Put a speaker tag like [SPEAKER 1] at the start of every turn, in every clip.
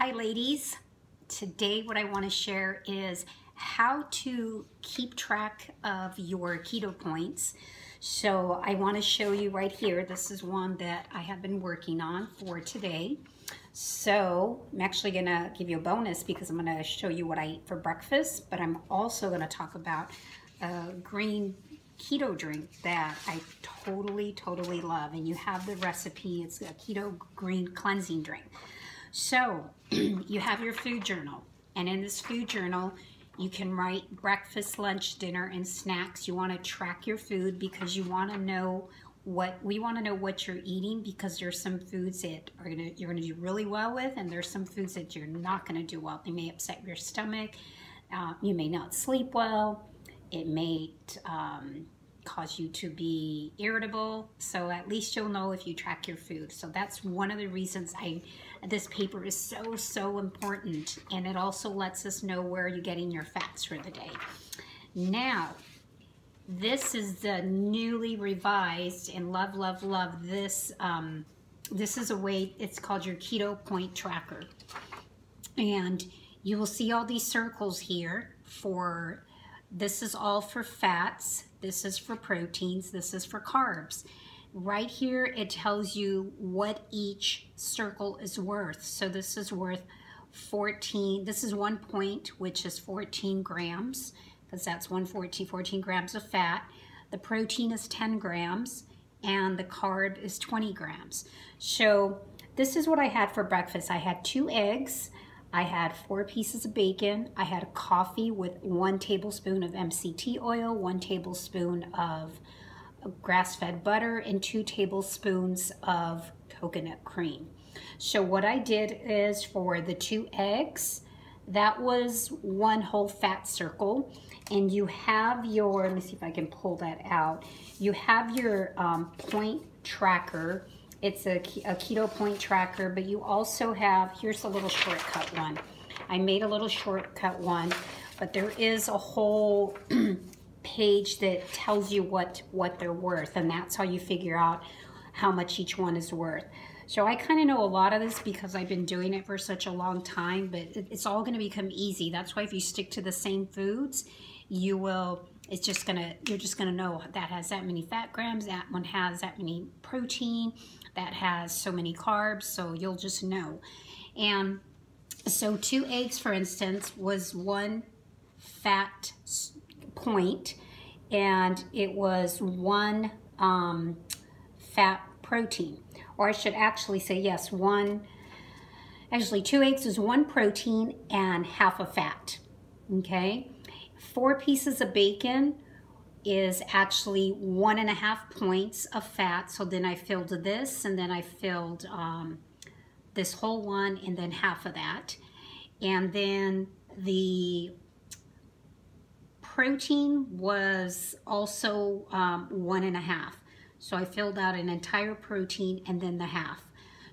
[SPEAKER 1] Hi ladies, today what I want to share is how to keep track of your keto points. So I want to show you right here, this is one that I have been working on for today. So I'm actually going to give you a bonus because I'm going to show you what I eat for breakfast, but I'm also going to talk about a green keto drink that I totally love, and you have the recipe. It's a keto green cleansing drink. So you have your food journal, and in this food journal you can write breakfast, lunch, dinner, and snacks. You want to track your food because you want to know what you're eating, because there's some foods that you're gonna do really well with, and there's some foods that you're not gonna do well. They may upset your stomach. You may not sleep well. It may cause you to be irritable. So at least you'll know if you track your food. So that's one of the reasons this paper is so important, and it also lets us know where you're getting your fats for the day. Now, this is the newly revised, and love this. This is a way, it's called your keto point tracker. And you will see all these circles here for, this is all for fats, this is for proteins, this is for carbs. Right here it tells you what each circle is worth. So this is worth 14, this is 1 point, which is 14 grams, because that's 14 grams of fat. The protein is 10 grams, and the carb is 20 grams. So this is what I had for breakfast. I had 2 eggs, I had 4 pieces of bacon, I had a coffee with 1 tablespoon of MCT oil, 1 tablespoon of grass-fed butter, and 2 tablespoons of coconut cream. So what I did is, for the 2 eggs, that was 1 whole fat circle, and you have your, let me see if I can pull that out, you have your point tracker. It's a keto point tracker, but you also have, here's a little shortcut one. I made a little shortcut one, but there is a whole page that tells you what they're worth, and that's how you figure out how much each one is worth. So I kind of know a lot of this because I've been doing it for such a long time, but it's all going to become easy. That's why if you stick to the same foods, you will, you're just gonna know that has that many fat grams, that one has that many protein, that has so many carbs, so you'll just know. And so 2 eggs, for instance, was 1 fat point, and it was 1 fat protein. Or I should actually say, yes, 2 eggs is 1 protein and half a fat, okay? 4 pieces of bacon is actually 1.5 points of fat. So then I filled this, and then I filled this whole one, and then half of that. And then the protein was also 1.5. So I filled out an entire protein and then the half.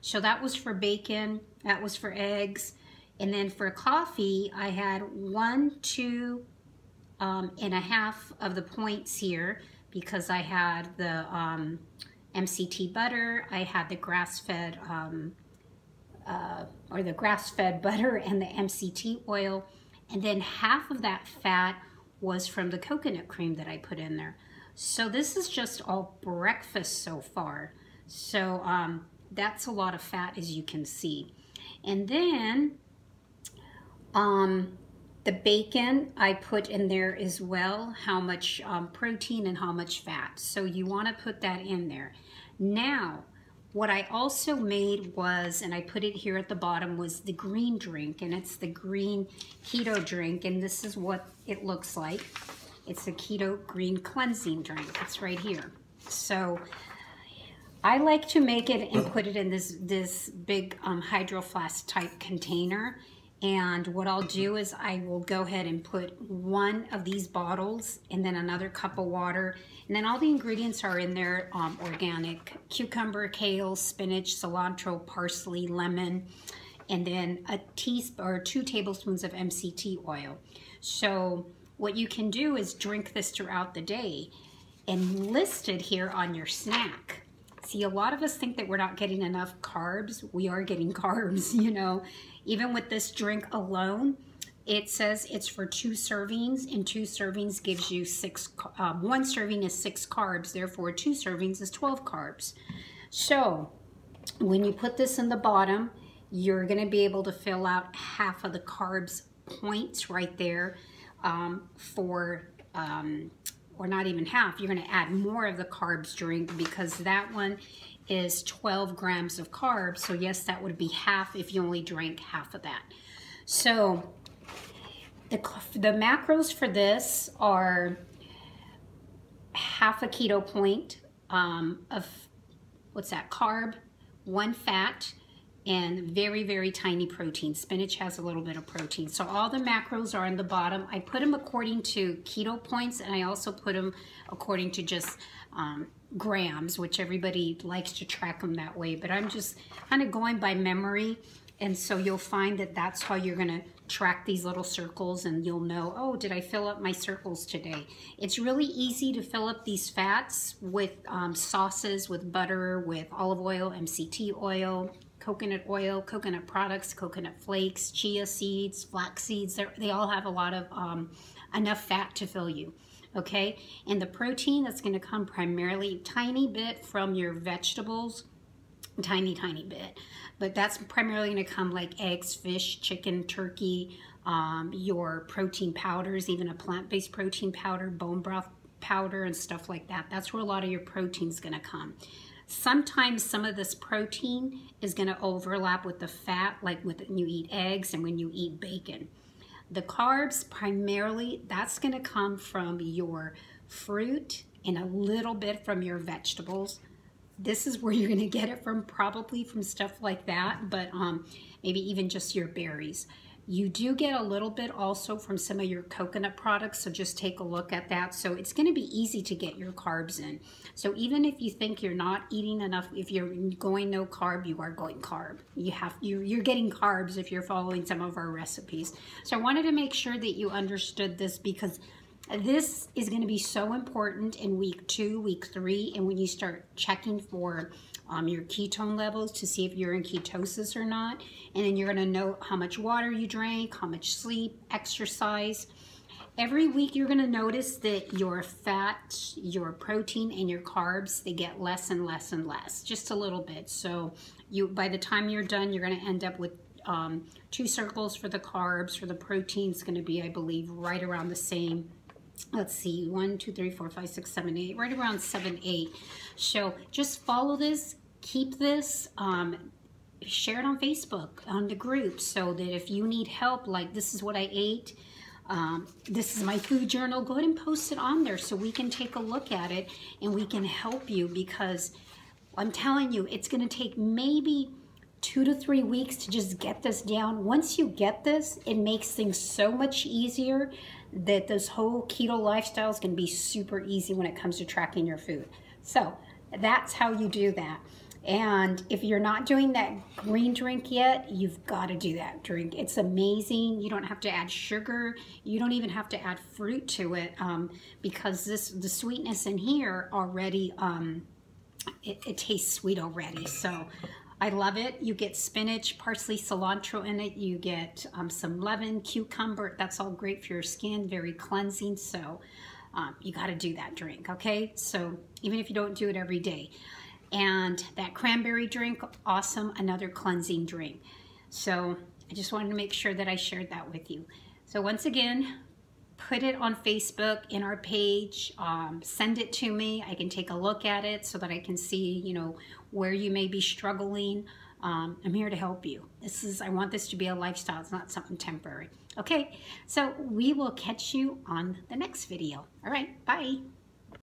[SPEAKER 1] So that was for bacon, that was for eggs. And then for coffee, I had 1, 2, and a half of the points here, because I had the MCT butter, I had the grass-fed grass-fed butter and the MCT oil, and then half of that fat was from the coconut cream that I put in there. So this is just all breakfast so far. So that's a lot of fat, as you can see. And then the bacon I put in there as well, how much protein and how much fat. So you want to put that in there. Now, what I also made was, and I put it here at the bottom, was the green drink, and it's the green keto drink, and this is what it looks like. It's a keto green cleansing drink. It's right here. So I like to make it and put it in this big hydro flask type container. And what I'll do is I will go ahead and put 1 of these bottles, and then another cup of water, and then all the ingredients are in there, organic cucumber, kale, spinach, cilantro, parsley, lemon, and then 2 tablespoons of MCT oil. So what you can do is drink this throughout the day and list it here on your snack. See, a lot of us think that we're not getting enough carbs. We are getting carbs, you know. Even with this drink alone, it says it's for 2 servings, and 2 servings gives you 1 serving is 6 carbs, therefore 2 servings is 12 carbs. So when you put this in the bottom, you're going to be able to fill out half of the carbs points right there or not even half. You're going to add more of the carbs drink because that one is 12 grams of carbs. So yes, that would be half if you only drank half of that. So the macros for this are half a keto point of, what's that, carb, 1 fat, and very, very tiny protein. Spinach has a little bit of protein. So all the macros are on the bottom. I put them according to keto points, and I also put them according to just grams, which everybody likes to track them that way. But I'm just kind of going by memory. And so you'll find that that's how you're going to track these little circles, and you'll know, oh, did I fill up my circles today? It's really easy to fill up these fats with sauces, with butter, with olive oil, MCT oil, coconut products, coconut flakes, chia seeds, flax seeds. They all have a lot of enough fat to fill you. Okay, and the protein, that's going to come primarily tiny bit from your vegetables, tiny bit, but that's primarily going to come like eggs, fish, chicken, turkey, your protein powders, even a plant-based protein powder, bone broth powder, and stuff like that. That's where a lot of your protein's going to come. Sometimes some of this protein is going to overlap with the fat, like when you eat eggs and when you eat bacon. The carbs, primarily, that's going to come from your fruit and a little bit from your vegetables. This is where you're going to get it from, probably from stuff like that, but maybe even just your berries. You do get a little bit also from some of your coconut products, so just take a look at that. So it's going to be easy to get your carbs in. So even if you think you're not eating enough, if you're going no carb, you are going carb. You're getting carbs if you're following some of our recipes. So I wanted to make sure that you understood this, because this is going to be so important in week 2, week 3, and when you start checking for your ketone levels to see if you're in ketosis or not. And then you're going to know how much water you drank, how much sleep, exercise. Every week you're going to notice that your fat, your protein, and your carbs, they get less and less and less, just a little bit. So by the time you're done, you're going to end up with 2 circles for the carbs. For the protein, it's going to be, I believe, right around the same. Let's see, 1, 2, 3, 4, 5, 6, 7, 8, right around 7, 8. So just follow this, keep this, share it on Facebook, on the group, so that if you need help, like this is what I ate, this is my food journal, go ahead and post it on there so we can take a look at it and we can help you, because I'm telling you, it's going to take maybe 2 to 3 weeks to just get this down. Once you get this, it makes things so much easier that this whole keto lifestyle is going to be super easy when it comes to tracking your food. So that's how you do that. And if you're not doing that green drink yet, you've got to do that drink. It's amazing. You don't have to add sugar. You don't even have to add fruit to it, because the sweetness in here already, it tastes sweet already. So I love it. You get spinach, parsley, cilantro in it. You get some lemon, cucumber. That's all great for your skin, very cleansing. So you got to do that drink, okay? So even if you don't do it every day. And that cranberry drink, awesome, another cleansing drink. So I just wanted to make sure that I shared that with you. So once again, put it on Facebook in our page, send it to me. I can take a look at it so that I can see, you know, where you may be struggling. I'm here to help you. I want this to be a lifestyle. It's not something temporary. Okay, so we will catch you on the next video. All right, bye.